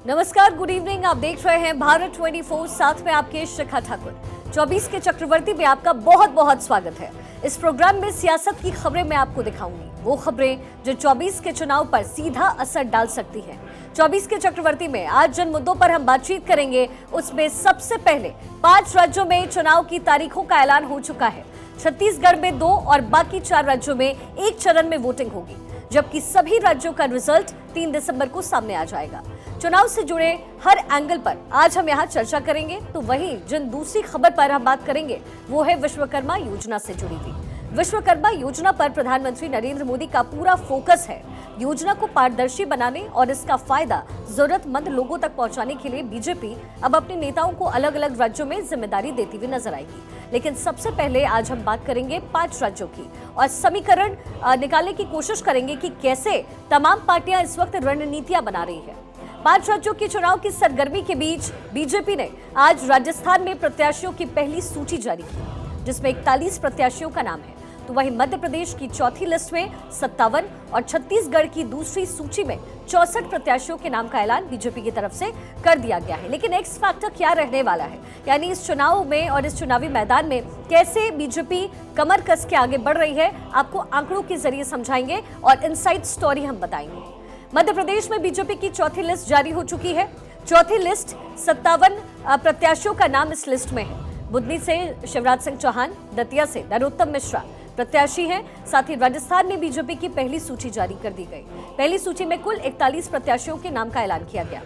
नमस्कार, good evening. आप देख रहे हैं भारत 24, साथ में आपके शिखा ठाकुर। 24 के चक्रवर्ती में आपका बहुत बहुत स्वागत है। इस प्रोग्राम में सियासत की खबरें मैं आपको दिखाऊंगी, वो खबरें जो 24 के चुनाव पर सीधा असर डाल सकती हैं। 24 के चक्रवर्ती में आज जिन मुद्दों पर हम बातचीत करेंगे, उसमें सबसे पहले 5 राज्यों में चुनाव की तारीखों का ऐलान हो चुका है। छत्तीसगढ़ में 2 और बाकी 4 राज्यों में 1 चरण में वोटिंग होगी, जबकि सभी राज्यों का रिजल्ट 3 दिसंबर को सामने आ जाएगा। चुनाव से जुड़े हर एंगल पर आज हम यहाँ चर्चा करेंगे। तो वहीं जिन दूसरी खबर पर हम बात करेंगे वो है विश्वकर्मा योजना से जुड़ी हुई। विश्वकर्मा योजना पर प्रधानमंत्री नरेंद्र मोदी का पूरा फोकस है। योजना को पारदर्शी बनाने और इसका फायदा जरूरतमंद लोगों तक पहुंचाने के लिए बीजेपी अब अपने नेताओं को अलग अलग राज्यों में जिम्मेदारी देती हुई नजर आएगी। लेकिन सबसे पहले आज हम बात करेंगे 5 राज्यों की और समीकरण निकालने की कोशिश करेंगे कि कैसे तमाम पार्टियां इस वक्त रणनीतियां बना रही है। 5 राज्यों के चुनाव की सरगर्मी के बीच बीजेपी ने आज राजस्थान में प्रत्याशियों की पहली सूची जारी की, जिसमें 41 प्रत्याशियों का नाम है। तो वहीं मध्य प्रदेश की चौथी लिस्ट में 57 और छत्तीसगढ़ की दूसरी सूची में 64 प्रत्याशियों के नाम का ऐलान बीजेपी की तरफ से कर दिया गया है। लेकिन एक्स फैक्टर क्या रहने वाला है, यानी इस चुनाव में और इस चुनावी मैदान में कैसे बीजेपी कमर कस के आगे बढ़ रही है, आपको आंकड़ों के जरिए समझाएंगे और इनसाइड स्टोरी हम बताएंगे। मध्य प्रदेश में बीजेपी की चौथी लिस्ट जारी हो चुकी है। चौथी लिस्ट 57 प्रत्याशियों का नाम इस लिस्ट में है। बुधनी से शिवराज सिंह चौहान, दतिया से नरोत्तम मिश्रा प्रत्याशी हैं। साथ ही राजस्थान में बीजेपी की पहली सूची जारी कर दी गई। पहली सूची में कुल 41 प्रत्याशियों के नाम का ऐलान किया गया।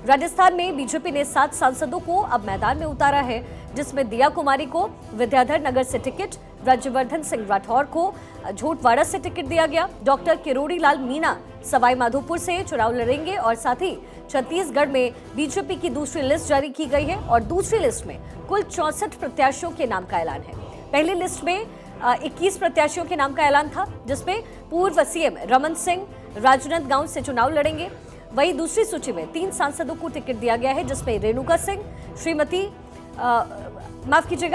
राजस्थान में बीजेपी ने 7 सांसदों को अब मैदान में उतारा है, जिसमें दिया कुमारी को विद्याधर नगर से टिकट, राज्यवर्धन सिंह राठौर को झोटवाड़ा से टिकट दिया गया। डॉक्टर किरोड़ी लाल मीणा सवाई माधोपुर से चुनाव लड़ेंगे और साथ ही छत्तीसगढ़ में बीजेपी की दूसरी लिस्ट जारी की गई है और दूसरी लिस्ट में कुल 64 प्रत्याशियों के नाम का ऐलान है। पहली लिस्ट में 21 प्रत्याशियों के नाम का ऐलान था, जिसमें पूर्व सीएम रमन सिंह राजनांदगांव से चुनाव लड़ेंगे। वहीं दूसरी सूची में 3 सांसदों को टिकट दिया गया है, जिसमें रेणुका सिंह, श्रीमती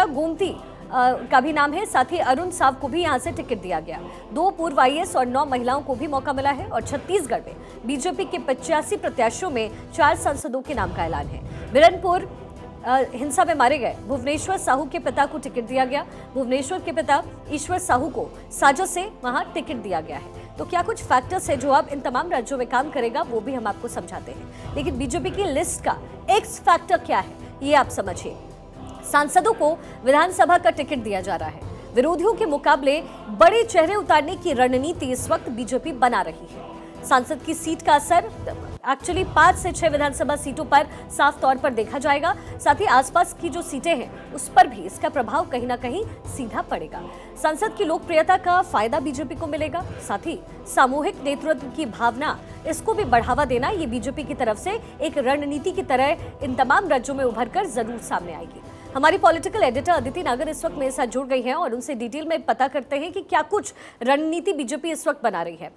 गोमती का भी नाम है। साथ ही अरुण साव को भी यहां से टिकट दिया गया। 2 पूर्व आईएएस और 9 महिलाओं को भी मौका मिला है। और छत्तीसगढ़ में बीजेपी के 85 प्रत्याशियों में 4 सांसदों के नाम का ऐलान है। बिरनपुर हिंसा में मारे गए भुवनेश्वर साहू के पिता को टिकट दिया गया। भुवनेश्वर के पिता ईश्वर साहू को साजा से वहां टिकट दिया गया है। तो क्या कुछ फैक्टर्स है जो अब इन तमाम राज्यों में काम करेगा, वो भी हम आपको समझाते हैं। लेकिन बीजेपी की लिस्ट का एक्स फैक्टर क्या है, ये आप समझिए। सांसदों को विधानसभा का टिकट दिया जा रहा है। विरोधियों के मुकाबले बड़े चेहरे उतारने की रणनीति इस वक्त बीजेपी बना रही है। सांसद की सीट का असर एक्चुअली 5 से 6 विधानसभा सीटों पर साफ तौर पर देखा जाएगा। साथ ही आसपास की जो सीटें हैं उस पर भी इसका प्रभाव कहीं ना कहीं सीधा पड़ेगा। सांसद की लोकप्रियता का फायदा बीजेपी को मिलेगा। साथ ही सामूहिक नेतृत्व की भावना, इसको भी बढ़ावा देना, ये बीजेपी की तरफ से एक रणनीति की तरह इन तमाम राज्यों में उभर कर जरूर सामने आएगी। हमारी पॉलिटिकल एडिटर अदिति नागर इस वक्त मेरे साथ जुड़ गई हैं और उनसे डिटेल में पता करते हैं कि क्या कुछ रणनीति बीजेपी इस वक्त बना रही है।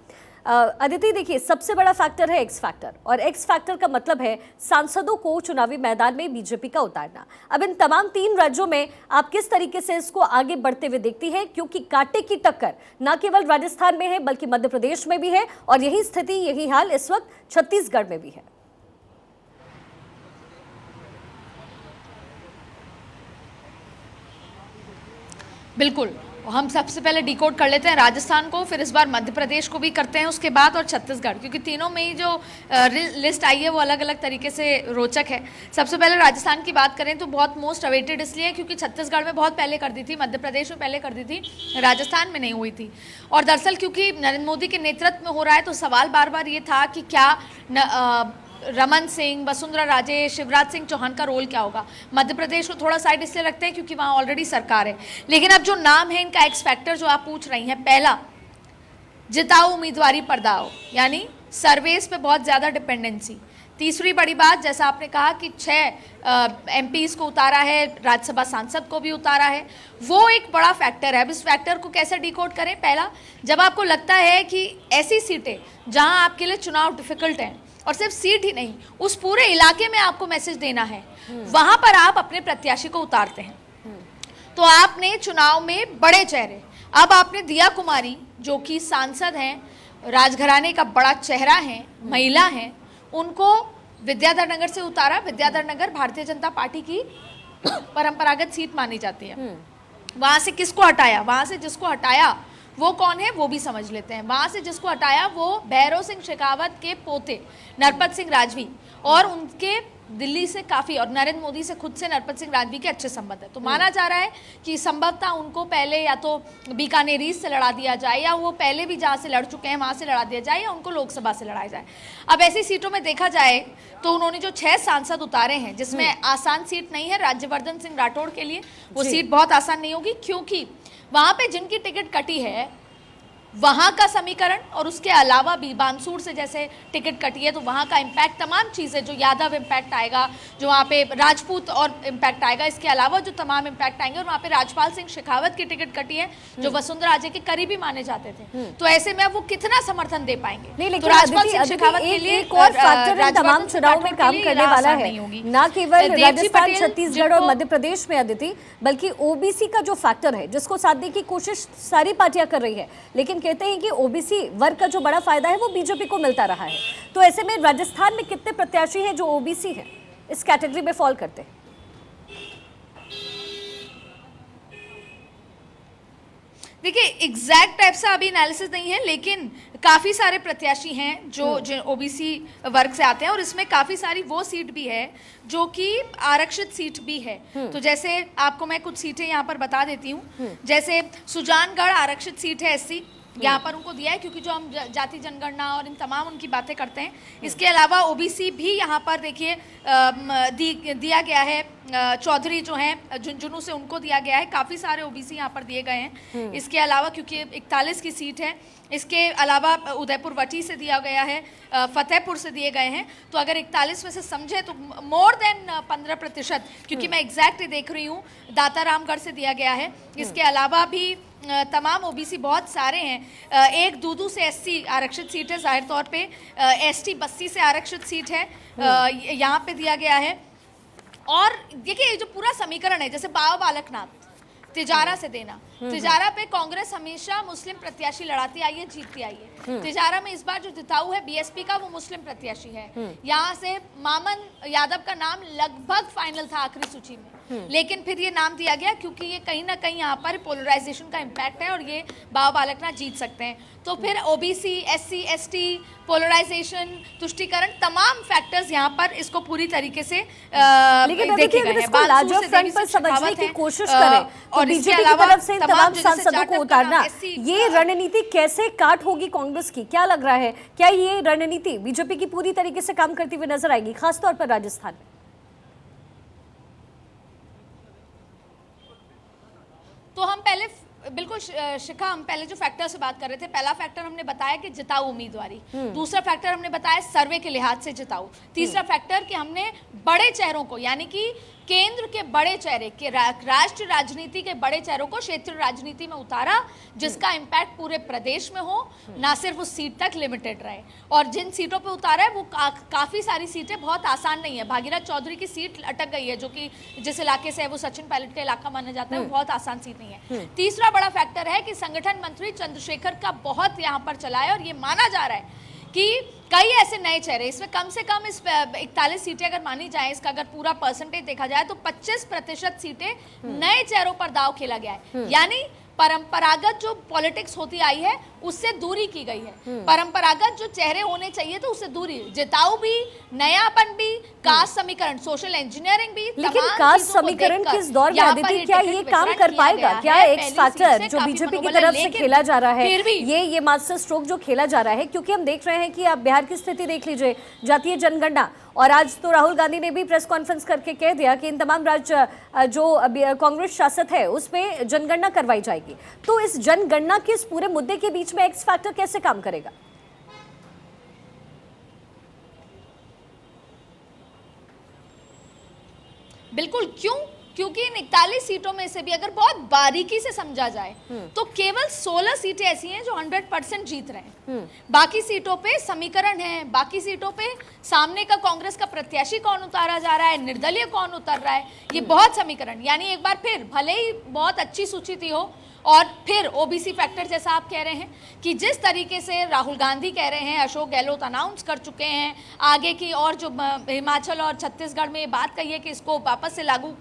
अदिति, देखिए, सबसे बड़ा फैक्टर है एक्स फैक्टर, और एक्स फैक्टर का मतलब है सांसदों को चुनावी मैदान में बीजेपी का उतारना। अब इन तमाम 3 राज्यों में आप किस तरीके से इसको आगे बढ़ते हुए देखती हैं, क्योंकि कांटे की टक्कर न केवल राजस्थान में है बल्कि मध्य प्रदेश में भी है और यही स्थिति, यही हाल इस वक्त छत्तीसगढ़ में भी है। बिल्कुल, हम सबसे पहले डिकोड कर लेते हैं राजस्थान को, फिर इस बार मध्य प्रदेश को भी करते हैं उसके बाद, और छत्तीसगढ़, क्योंकि तीनों में ही जो लिस्ट आई है वो अलग अलग तरीके से रोचक है। सबसे पहले राजस्थान की बात करें तो बहुत मोस्ट अवेटेड इसलिए क्योंकि छत्तीसगढ़ में बहुत पहले कर दी थी, मध्य प्रदेश में पहले कर दी थी, राजस्थान में नहीं हुई थी। और दरअसल क्योंकि नरेंद्र मोदी के नेतृत्व में हो रहा है तो सवाल बार बार ये था कि क्या रमन सिंह, वसुंधरा राजे, शिवराज सिंह चौहान का रोल क्या होगा। मध्य प्रदेश को थोड़ा साइड इसलिए रखते हैं क्योंकि वहाँ ऑलरेडी सरकार है। लेकिन अब जो नाम है इनका एक्स फैक्टर जो आप पूछ रही हैं, पहला, जिताओ उम्मीदवारी पर दाव, यानी सर्वेस पे बहुत ज़्यादा डिपेंडेंसी। तीसरी बड़ी बात, जैसा आपने कहा कि 6 एमपीज़ को उतारा है, राज्यसभा सांसद को भी उतारा है, वो एक बड़ा फैक्टर है। अब इस फैक्टर को कैसे डिकोड करें? पहला, जब आपको लगता है कि ऐसी सीटें जहाँ आपके लिए चुनाव डिफिकल्ट हैं, और सिर्फ सीट ही नहीं, उस पूरे इलाके में आपको मैसेज देना है, वहां पर आप अपने प्रत्याशी को उतारते हैं। तो आपने चुनाव में बड़े चेहरे, अब आपने दिया कुमारी जो कि सांसद हैं, राजघराने का बड़ा चेहरा है, महिला हैं, उनको विद्याधर नगर से उतारा। विद्याधर नगर भारतीय जनता पार्टी की परंपरागत सीट मानी जाती है। वहां से किसको हटाया, वहां से जिसको हटाया वो कौन है वो भी समझ लेते हैं। वहां से जिसको हटाया वो भैरव सिंह शेखावत के पोते नरपत सिंह राजवी, और उनके दिल्ली से काफी और नरेंद्र मोदी से खुद से नरपत सिंह राजवी के अच्छे संबंध है। तो माना जा रहा है कि संभवतः उनको पहले या तो बीकानेरी से लड़ा दिया जाए, या वो पहले भी जहां से लड़ चुके हैं वहां से लड़ा दिया जाए, या उनको लोकसभा से लड़ाया जाए। अब ऐसी सीटों में देखा जाए तो उन्होंने जो 6 सांसद उतारे हैं, जिसमें आसान सीट नहीं है राज्यवर्धन सिंह राठौड़ के लिए, वो सीट बहुत आसान नहीं होगी, क्योंकि वहां पे जिनकी टिकट कटी है वहां का समीकरण और उसके अलावा भी बानसूर से जैसे टिकट कटी है तो वहां का इम्पैक्ट, तमाम चीज़ें जो यादव इम्पैक्ट आएगा, जो वहाँ पे राजपूत और इम्पैक्ट आएगा, इसके अलावा जो तमाम इम्पैक्ट आएंगे, और वहाँ पे राजपाल सिंह शेखावत की टिकट कटी है जो वसुंधरा राजे के करीबी माने जाते थे। तो ऐसे में वो कितना समर्थन दे पाएंगे? नहीं, तो लेकिन राजपाल सिंह शेखावत के लिए एक और फैक्टर इन तमाम चुनाव में काम करने वाला है, ना केवल राजस्थान, छत्तीसगढ़ और मध्य प्रदेश में अदिति, बल्कि ओबीसी का जो फैक्टर है जिसको साधने की कोशिश सारी पार्टियां कर रही है, लेकिन कहते हैं कि ओबीसी वर्ग का जो बड़ा फायदा है वो बीजेपी को मिलता रहा है। तो ऐसे में राजस्थान में कितने प्रत्याशी हैं जो ओबीसी हैं, इस कैटेगरी में फॉल करते हैं? देखिए एग्जैक्ट टाइप से अभी एनालिसिस नहीं है, लेकिन काफ़ी सारे प्रत्याशी हैं जो ओबीसी वर्ग से आते हैं, और इसमें काफ़ी सारी वो सीट भी है जो कि आरक्षित सीट भी है। तो जैसे आपको मैं कुछ सीटें यहाँ पर बता देती हूँ। जैसे सुजानगढ़ आरक्षित सीट है SC, यहाँ पर उनको दिया है क्योंकि जो हम जाति जनगणना और इन तमाम उनकी बातें करते हैं। इसके अलावा ओबीसी भी यहाँ पर देखिए दिया गया है। चौधरी जो हैं झुंझुनू से, उनको दिया गया है। काफ़ी सारे ओबीसी यहाँ पर दिए गए हैं। इसके अलावा क्योंकि 41 की सीट है, इसके अलावा उदयपुर वटी से दिया गया है, फतेहपुर से दिए गए हैं। तो अगर 41 में से समझे तो मोर देन 15%, क्योंकि मैं एग्जैक्ट देख रही हूँ, दातारामगढ़ से दिया गया है। इसके अलावा भी तमाम ओबीसी बहुत सारे हैं। एक दूदू से SC आरक्षित सीट है, जाहिर तौर पे ST बस्ती से आरक्षित सीट है, यहाँ पे दिया गया है। और देखिए जो पूरा समीकरण है, जैसे बाबा बालकनाथ तिजारा से देना, तिजारा पे कांग्रेस हमेशा मुस्लिम प्रत्याशी लड़ाती आई है, जीतती आई है। तिजारा में इस बार जो जिताऊ है बीएसपी का, वो मुस्लिम प्रत्याशी है। यहाँ से मामन यादव का नाम लगभग फाइनल था आखिरी सूची में, लेकिन फिर ये नाम दिया गया क्योंकि ये कहीं ना कहीं यहाँ पर पोलराइजेशन का इम्पैक्ट है और ये बाबा बालकनाथ जीत सकते हैं। तो फिर ओबीसी, SC, ST, पोलराइजेशन, तुष्टीकरण, तमाम फैक्टर्स यहाँ पर इसको पूरी तरीके से देखे गए हैं। लार्जर फ्रंट पर समझने की कोशिश करें तो बीजेपी की तरफ से तमाम सांसदों को उतारना, ये रणनीति कैसे काट होगी कांग्रेस की? क्या लग रहा है, क्या ये रणनीति बीजेपी की पूरी तरीके से काम करती हुई नजर आएगी, खासतौर पर राजस्थान में? तो हम पहले बिल्कुल शिखा, हम पहले जो फैक्टर से बात कर रहे थे, पहला फैक्टर हमने बताया कि जिताऊ उम्मीदवारी, दूसरा फैक्टर हमने बताया सर्वे के लिहाज से जिताऊ, तीसरा फैक्टर कि हमने बड़े चेहरों को, यानी कि केंद्र के बड़े चेहरे के, राष्ट्रीय राजनीति के बड़े चेहरों को क्षेत्रीय राजनीति में उतारा, जिसका इम्पैक्ट पूरे प्रदेश में हो, ना सिर्फ उस सीट तक लिमिटेड रहे। और जिन सीटों पे उतारा है वो काफ़ी सारी सीटें बहुत आसान नहीं है। भागीरथ चौधरी की सीट अटक गई है, जो कि जिस इलाके से है वो सचिन पायलट का इलाका माना जाता है, वो बहुत आसान सीट नहीं है। तीसरा बड़ा फैक्टर है कि संगठन मंत्री चंद्रशेखर का बहुत यहाँ पर चला है, और ये माना जा रहा है कि कई ऐसे नए चेहरे, इसमें कम से कम इस 41 सीटें अगर मानी जाए, इसका अगर पूरा परसेंटेज देखा जाए तो 25% सीटें नए चेहरों पर दाव खेला गया है। यानी परंपरागत जो पॉलिटिक्स होती आई है उससे दूरी की गई है। परंपरागत जो चेहरे होने चाहिए तो उससे दूरी, जिताऊ भी, नयापन भी, कास्ट समीकरण, सोशल इंजीनियरिंग भी। लेकिन कास्ट समीकरण किस दौर में अदिति, क्या ये काम कर पाएगा? क्या एक्स फैक्टर जो बीजेपी की तरफ से खेला जा रहा है, ये मास्टर स्ट्रोक जो खेला जा रहा है, क्योंकि हम देख रहे हैं कि आप बिहार की स्थिति देख लीजिए, जातीय जनगणना, और आज तो राहुल गांधी ने भी प्रेस कॉन्फ्रेंस करके कह दिया कि इन तमाम राज्य जो कांग्रेस शासित है उसमें जनगणना करवाई जाएगी। तो इस जनगणना के इस पूरे मुद्दे के बीच में एक्स फैक्टर कैसे काम करेगा? बिल्कुल, क्योंकि इन 41 सीटों में से भी अगर बहुत बारीकी से समझा जाए तो केवल 16 सीटें ऐसी हैं जो 100% जीत रहे हैं। बाकी सीटों पे समीकरण है, बाकी सीटों पे सामने का कांग्रेस का प्रत्याशी कौन उतारा जा रहा है, निर्दलीय कौन उतर रहा है, ये बहुत समीकरण। यानी एक बार फिर भले ही बहुत अच्छी सूची थी हो और फिर ओबीसी फैक्टर जैसा आप कह रहे हैं कि जिस तरीके से राहुल गांधी कह रहे हैं, अशोक गहलोत अनाउंस कर चुके हैं आगे की, और जो हिमाचल और छत्तीसगढ़ में ये बात कही है कि इसको वापस से लागू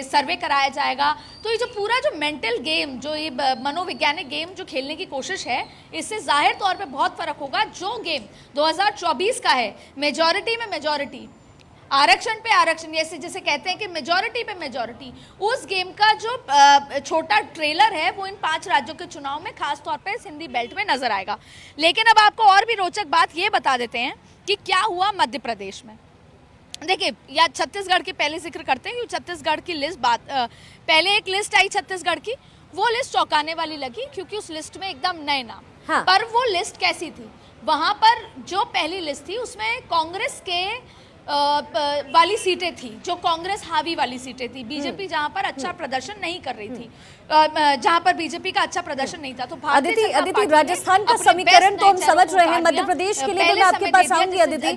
सर्वे कराया जाएगा, तो ये जो पूरा जो मेंटल गेम, जो ये मनोवैज्ञानिक गेम जो खेलने की कोशिश है, इससे जाहिर तौर पे बहुत फर्क होगा। जो गेम 2024 का है, मेजॉरिटी में मेजॉरिटी, आरक्षण पे आरक्षण, जैसे जैसे कहते हैं कि मेजॉरिटी पे मेजॉरिटी, उस गेम का जो छोटा ट्रेलर है वो इन 5 राज्यों के चुनाव में खास तौर पे सिंधी बेल्ट में नजर आएगा। लेकिन अब आपको और भी रोचक बात ये बता देते हैं कि क्या हुआ मध्य प्रदेश में। देखिए, या छत्तीसगढ़ की पहले जिक्र करते हैं, क्योंकि छत्तीसगढ़ की लिस्ट पहले एक लिस्ट आई छत्तीसगढ़ की, वो लिस्ट चौंकाने वाली लगी क्योंकि उस लिस्ट में एकदम नए नाम। हाँ। पर वो लिस्ट कैसी थी, वहां पर जो पहली लिस्ट थी उसमें कांग्रेस के वाली सीटें थी, जो कांग्रेस हावी वाली सीटें थी। बीजेपी जहां पर अच्छा प्रदर्शन नहीं कर रही थी, जहां पर बीजेपी का अच्छा प्रदर्शन नहीं था, तो अदिति, राजस्थान का समीकरण तो हम समझ रहे हैं, मध्य प्रदेश के लिए मैं आपके पास आऊंगी अदिति।